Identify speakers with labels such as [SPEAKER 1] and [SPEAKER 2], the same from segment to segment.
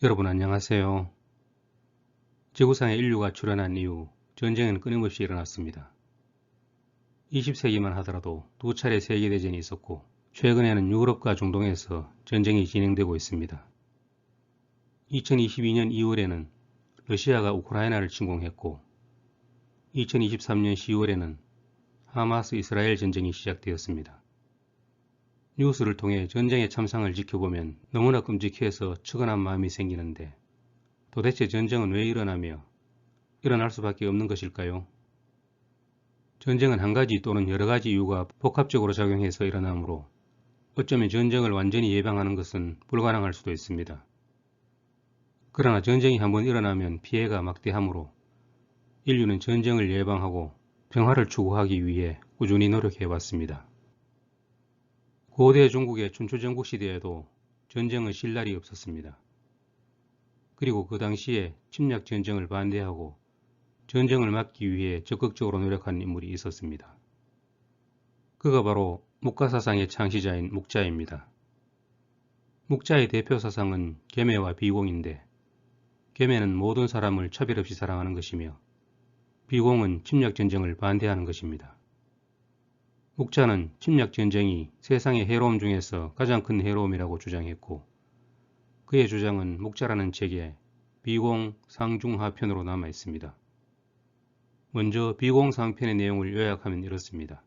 [SPEAKER 1] 여러분 안녕하세요. 지구상에 인류가 출현한 이후 전쟁은 끊임없이 일어났습니다. 20세기만 하더라도 두 차례 세계대전이 있었고 최근에는 유럽과 중동에서 전쟁이 진행되고 있습니다. 2022년 2월에는 러시아가 우크라이나를 침공했고 2023년 10월에는 하마스 이스라엘 전쟁이 시작되었습니다. 뉴스를 통해 전쟁의 참상을 지켜보면 너무나 끔찍해서 측은한 마음이 생기는데 도대체 전쟁은 왜 일어나며 일어날 수밖에 없는 것일까요? 전쟁은 한 가지 또는 여러 가지 이유가 복합적으로 작용해서 일어나므로 어쩌면 전쟁을 완전히 예방하는 것은 불가능할 수도 있습니다. 그러나 전쟁이 한번 일어나면 피해가 막대하므로 인류는 전쟁을 예방하고 평화를 추구하기 위해 꾸준히 노력해왔습니다. 고대 중국의 춘추전국 시대에도 전쟁은 쉴 날이 없었습니다. 그리고 그 당시에 침략 전쟁을 반대하고 전쟁을 막기 위해 적극적으로 노력한 인물이 있었습니다. 그가 바로 묵가사상의 창시자인 묵자입니다. 묵자의 대표 사상은 계매와 비공인데 계매는 모든 사람을 차별 없이 사랑하는 것이며 비공은 침략 전쟁을 반대하는 것입니다. 묵자는 침략 전쟁이 세상의 해로움 중에서 가장 큰 해로움이라고 주장했고 그의 주장은 묵자라는 책의 비공상중하편으로 남아 있습니다. 먼저 비공상편의 내용을 요약하면 이렇습니다.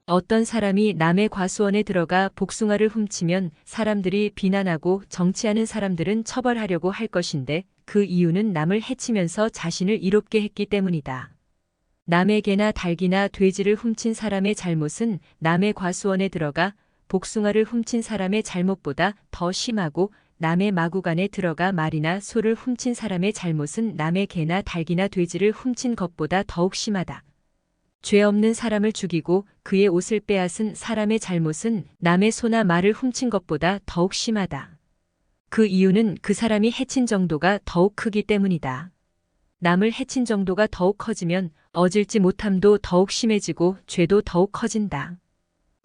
[SPEAKER 2] 어떤 사람이 남의 과수원에 들어가 복숭아를 훔치면 사람들이 비난하고 정치하는 사람들은 처벌하려고 할 것인데 그 이유는 남을 해치면서 자신을 이롭게 했기 때문이다. 남의 개나 닭이나 돼지를 훔친 사람의 잘못은 남의 과수원에 들어가 복숭아를 훔친 사람의 잘못보다 더 심하고 남의 마구간에 들어가 말이나 소를 훔친 사람의 잘못은 남의 개나 닭이나 돼지를 훔친 것보다 더욱 심하다. 죄 없는 사람을 죽이고 그의 옷을 빼앗은 사람의 잘못은 남의 소나 말을 훔친 것보다 더욱 심하다. 그 이유는 그 사람이 해친 정도가 더욱 크기 때문이다. 남을 해친 정도가 더욱 커지면 어질지 못함도 더욱 심해지고 죄도 더욱 커진다.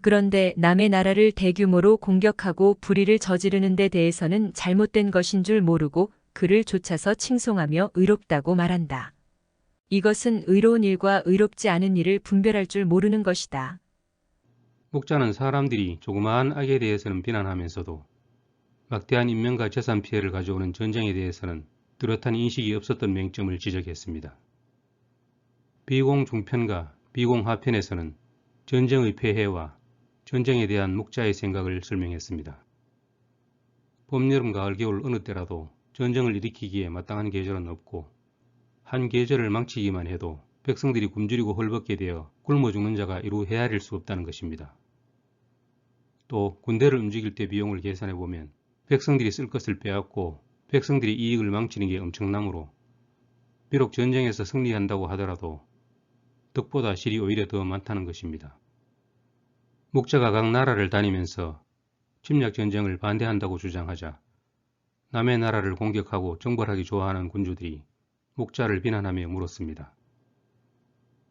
[SPEAKER 2] 그런데 남의 나라를 대규모로 공격하고 불의를 저지르는 데 대해서는 잘못된 것인 줄 모르고 그를 쫓아서 칭송하며 의롭다고 말한다. 이것은 의로운 일과 의롭지 않은 일을 분별할 줄 모르는 것이다.
[SPEAKER 1] 묵자는 사람들이 조그마한 악에 대해서는 비난하면서도 막대한 인명과 재산 피해를 가져오는 전쟁에 대해서는 뚜렷한 인식이 없었던 맹점을 지적했습니다. 비공중편과 비공하편에서는 전쟁의 폐해와 전쟁에 대한 묵자의 생각을 설명했습니다. 봄, 여름, 가을, 겨울 어느 때라도 전쟁을 일으키기에 마땅한 계절은 없고 한 계절을 망치기만 해도 백성들이 굶주리고 헐벗게 되어 굶어 죽는 자가 이루 헤아릴 수 없다는 것입니다. 또 군대를 움직일 때 비용을 계산해보면 백성들이 쓸 것을 빼앗고 백성들이 이익을 망치는 게 엄청나므로 비록 전쟁에서 승리한다고 하더라도 덕보다 실이 오히려 더 많다는 것입니다. 묵자가 각 나라를 다니면서 침략 전쟁을 반대한다고 주장하자 남의 나라를 공격하고 정벌하기 좋아하는 군주들이 묵자를 비난하며 물었습니다.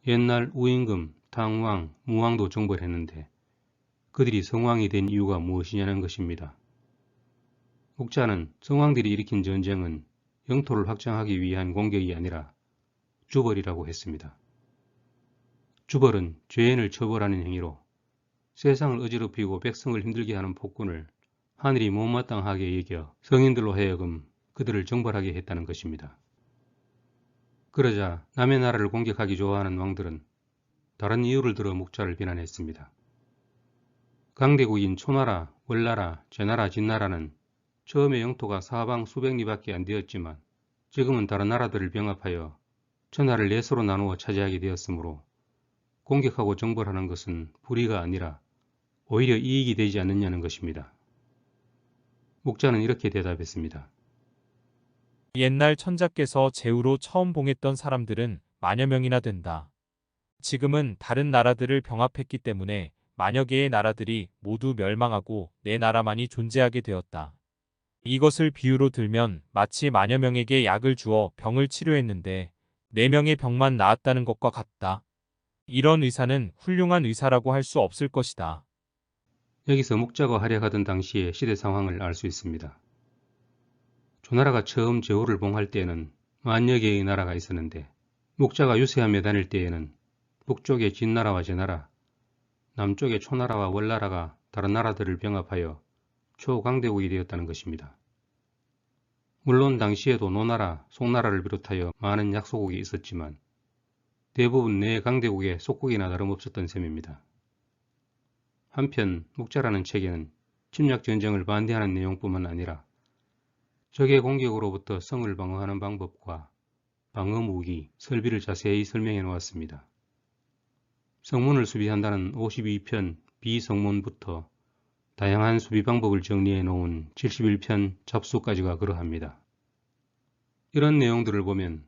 [SPEAKER 1] 옛날 우임금, 탕왕, 무왕도 정벌했는데 그들이 성왕이 된 이유가 무엇이냐는 것입니다. 묵자는 성왕들이 일으킨 전쟁은 영토를 확장하기 위한 공격이 아니라 주벌이라고 했습니다. 주벌은 죄인을 처벌하는 행위로 세상을 어지럽히고 백성을 힘들게 하는 폭군을 하늘이 못마땅하게 여겨 성인들로 하여금 그들을 정벌하게 했다는 것입니다. 그러자 남의 나라를 공격하기 좋아하는 왕들은 다른 이유를 들어 묵자를 비난했습니다. 강대국인 초나라, 월나라, 제나라, 진나라는 처음에 영토가 사방 수백 리밖에 안 되었지만 지금은 다른 나라들을 병합하여 천하를 넷으로 나누어 차지하게 되었으므로 공격하고 정벌하는 것은 불의가 아니라 오히려 이익이 되지 않느냐는 것입니다. 묵자는 이렇게 대답했습니다.
[SPEAKER 3] 옛날 천자께서 제후로 처음 봉했던 사람들은 만여 명이나 된다. 지금은 다른 나라들을 병합했기 때문에 만여 개의 나라들이 모두 멸망하고 내 나라만이 존재하게 되었다. 이것을 비유로 들면 마치 만여 명에게 약을 주어 병을 치료했는데 4명의 병만 나았다는 것과 같다. 이런 의사는 훌륭한 의사라고 할 수 없을 것이다.
[SPEAKER 1] 여기서 묵자가 활약하던 당시의 시대 상황을 알 수 있습니다. 초나라가 처음 제후를 봉할 때에는 만여 개의 나라가 있었는데 목자가 유세하며 다닐 때에는 북쪽의 진나라와 제나라, 남쪽의 초나라와 월나라가 다른 나라들을 병합하여 초강대국이 되었다는 것입니다. 물론 당시에도 노나라, 송나라를 비롯하여 많은 약소국이 있었지만 대부분 내 강대국의 속국이나 다름없었던 셈입니다. 한편 목자라는 책에는 침략전쟁을 반대하는 내용뿐만 아니라 적의 공격으로부터 성을 방어하는 방법과 방어무기, 설비를 자세히 설명해 놓았습니다. 성문을 수비한다는 52편 비성문부터 다양한 수비 방법을 정리해 놓은 71편 잡수까지가 그러합니다. 이런 내용들을 보면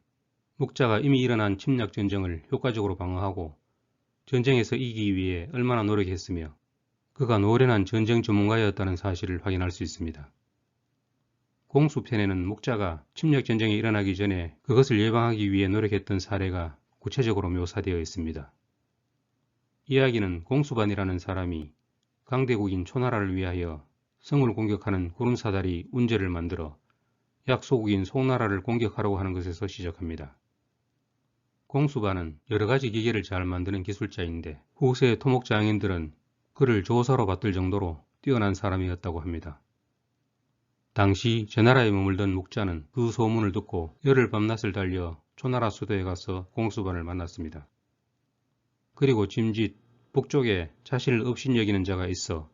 [SPEAKER 1] 목자가 이미 일어난 침략전쟁을 효과적으로 방어하고 전쟁에서 이기기 위해 얼마나 노력했으며 그가 노련한 전쟁 전문가였다는 사실을 확인할 수 있습니다. 공수편에는 목자가 침략전쟁이 일어나기 전에 그것을 예방하기 위해 노력했던 사례가 구체적으로 묘사되어 있습니다. 이야기는 공수반이라는 사람이 강대국인 초나라를 위하여 성을 공격하는 구름사다리 운제를 만들어 약소국인 송나라를 공격하려고 하는 것에서 시작합니다. 공수반은 여러가지 기계를 잘 만드는 기술자인데 후세 토목장인들은 그를 조사로 받들 정도로 뛰어난 사람이었다고 합니다. 당시 제나라에 머물던 목자는 그 소문을 듣고 열흘 밤낮을 달려 초나라 수도에 가서 공수반을 만났습니다. 그리고 짐짓 북쪽에 자신을 업신여기는 자가 있어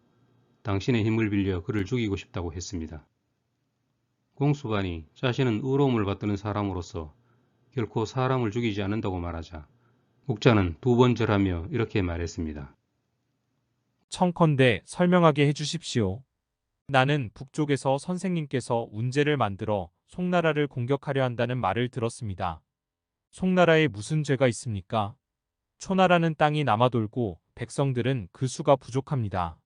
[SPEAKER 1] 당신의 힘을 빌려 그를 죽이고 싶다고 했습니다. 공수반이 자신은 의로움을 받드는 사람으로서 결코 사람을 죽이지 않는다고 말하자 목자는 2번 절하며 이렇게 말했습니다.
[SPEAKER 3] 청컨대 설명하게 해주십시오. 나는 북쪽에서 선생님께서 운제를 만들어 송나라를 공격하려 한다는 말을 들었습니다. 송나라에 무슨 죄가 있습니까? 초나라는 땅이 남아돌고 백성들은 그 수가 부족합니다.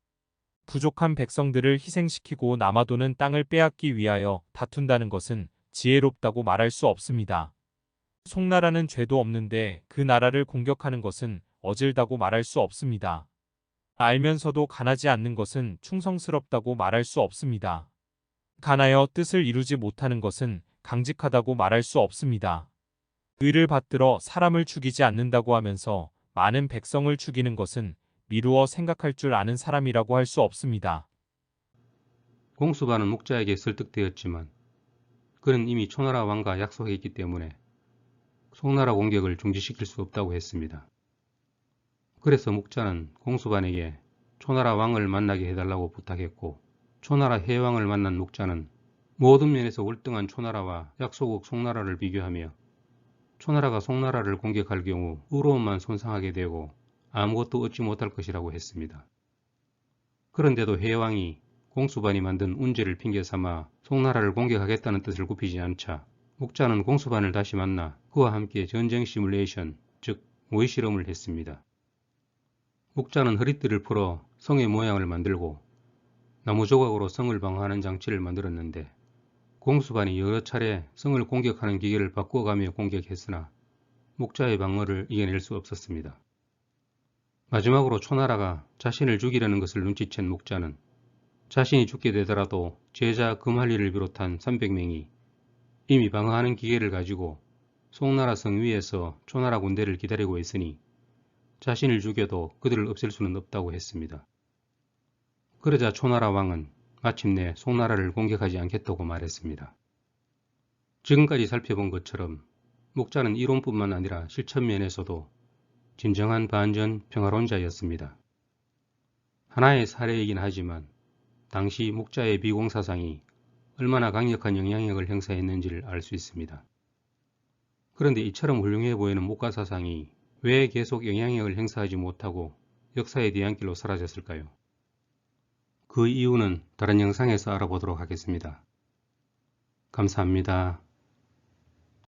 [SPEAKER 3] 부족한 백성들을 희생시키고 남아도는 땅을 빼앗기 위하여 다툰다는 것은 지혜롭다고 말할 수 없습니다. 송나라는 죄도 없는데 그 나라를 공격하는 것은 어질다고 말할 수 없습니다. 알면서도 간하지 않는 것은 충성스럽다고 말할 수 없습니다. 간하여 뜻을 이루지 못하는 것은 강직하다고 말할 수 없습니다. 의를 받들어 사람을 죽이지 않는다고 하면서 많은 백성을 죽이는 것은 미루어 생각할 줄 아는 사람이라고 할 수 없습니다.
[SPEAKER 1] 공수반은 목자에게 설득되었지만 그는 이미 초나라 왕과 약속했기 때문에 송나라 공격을 중지시킬 수 없다고 했습니다. 그래서 목자는 공수반에게 초나라 왕을 만나게 해달라고 부탁했고 초나라 해왕을 만난 목자는 모든 면에서 월등한 초나라와 약소국 송나라를 비교하며 초나라가 송나라를 공격할 경우 의로움만 손상하게 되고 아무것도 얻지 못할 것이라고 했습니다. 그런데도 해왕이 공수반이 만든 운제를 핑계 삼아 송나라를 공격하겠다는 뜻을 굽히지 않자 목자는 공수반을 다시 만나 그와 함께 전쟁 시뮬레이션, 즉 모의 실험을 했습니다. 목자는 허리띠를 풀어 성의 모양을 만들고 나무 조각으로 성을 방어하는 장치를 만들었는데 공수반이 여러 차례 성을 공격하는 기계를 바꿔가며 공격했으나 목자의 방어를 이겨낼 수 없었습니다. 마지막으로 초나라가 자신을 죽이려는 것을 눈치챈 목자는 자신이 죽게 되더라도 제자 금할리를 비롯한 300명이 이미 방어하는 기계를 가지고 송나라 성 위에서 초나라 군대를 기다리고 있으니 자신을 죽여도 그들을 없앨 수는 없다고 했습니다. 그러자 초나라 왕은 마침내 송나라를 공격하지 않겠다고 말했습니다. 지금까지 살펴본 것처럼 목자는 이론뿐만 아니라 실천 면에서도 진정한 반전 평화론자였습니다. 하나의 사례이긴 하지만 당시 목자의 비공사상이 얼마나 강력한 영향력을 행사했는지를 알 수 있습니다. 그런데 이처럼 훌륭해 보이는 목가사상이 왜 계속 영향력을 행사하지 못하고 역사의 뒤안길로 사라졌을까요? 그 이유는 다른 영상에서 알아보도록 하겠습니다. 감사합니다.